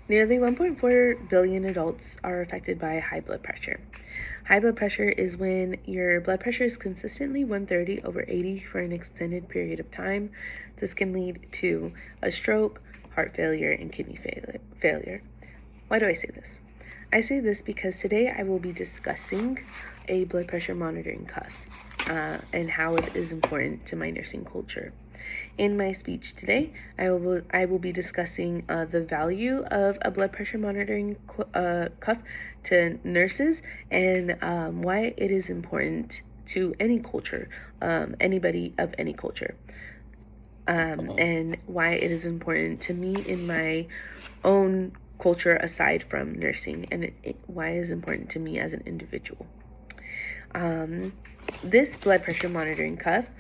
Nearly 1.4 billion adults are affected by high blood pressure. High blood pressure is when your blood pressure is consistently 130/80 for an extended period of time. This can lead to a stroke, heart failure, and kidney failure. Why do I say this? I say this because today I will be discussing a blood pressure monitoring cuff and how it is important to my nursing culture. In my speech today, I will be discussing the value of a blood pressure monitoring cuff to nurses and why it is important to any culture, anybody of any culture, and why it is important to me in my own culture aside from nursing, and why it is important to me as an individual. This blood pressure monitoring cuff,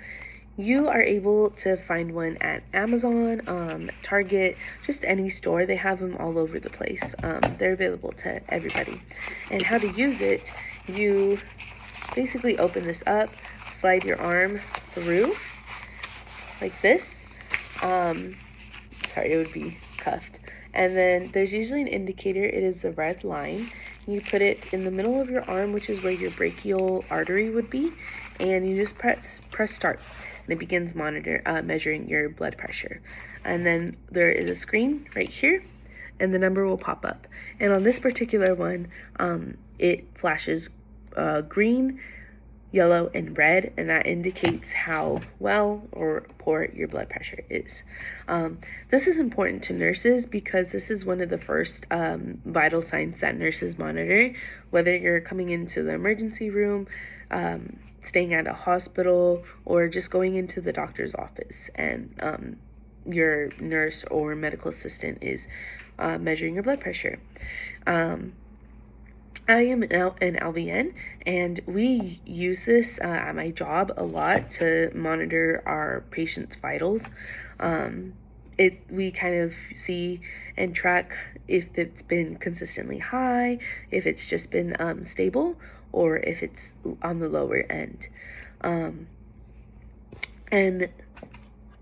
you are able to find one at Amazon, Target, just any store. They have them all over the place. They're available to everybody. And how to use it, you basically open this up, slide your arm through like this. Sorry, it would be cuffed. And then there's usually an indicator. It is the red line. You put it in the middle of your arm, which is where your brachial artery would be, and you just press start, and it begins measuring your blood pressure. And then there is a screen right here, and the number will pop up. And on this particular one, it flashes green, yellow, and red, and that indicates how well or poor your blood pressure is. This is important to nurses because this is one of the first vital signs that nurses monitor, whether you're coming into the emergency room, staying at a hospital, or just going into the doctor's office, and your nurse or medical assistant is measuring your blood pressure. I am an LVN, and we use this at my job a lot to monitor our patients' vitals. We kind of see and track if it's been consistently high, if it's just been stable, or if it's on the lower end. And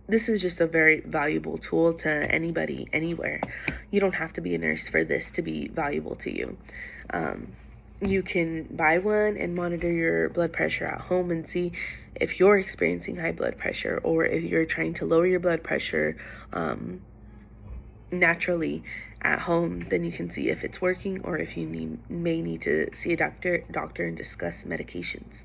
this is just a very valuable tool to anybody, anywhere. You don't have to be a nurse for this to be valuable to you. You can buy one and monitor your blood pressure at home and see if you're experiencing high blood pressure, or if you're trying to lower your blood pressure naturally at home. Then you can see if it's working, or if you may need to see a doctor and discuss medications.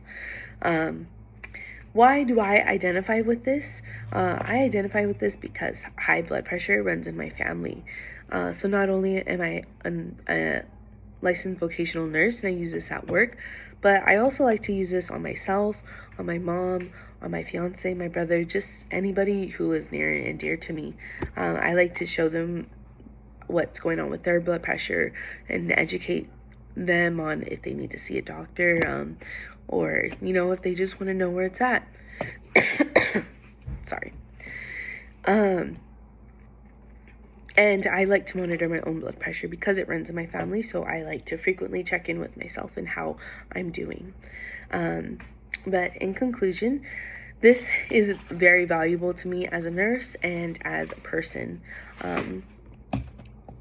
Why do I identify with this? I identify with this because high blood pressure runs in my family. So not only am I a licensed vocational nurse and I use this at work, but I also like to use this on myself, on my mom, on my fiance, my brother, just anybody who is near and dear to me. I like to show them what's going on with their blood pressure and educate them on if they need to see a doctor, or if they just want to know where it's at. Sorry. And I like to monitor my own blood pressure because it runs in my family, so I like to frequently check in with myself and how I'm doing. But in conclusion, this is very valuable to me as a nurse and as a person.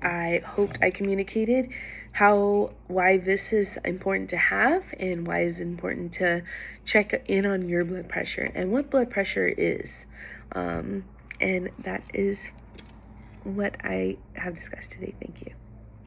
I hoped I communicated why this is important to have, and why it's important to check in on your blood pressure and what blood pressure is. And that is what I have discussed today. Thank you.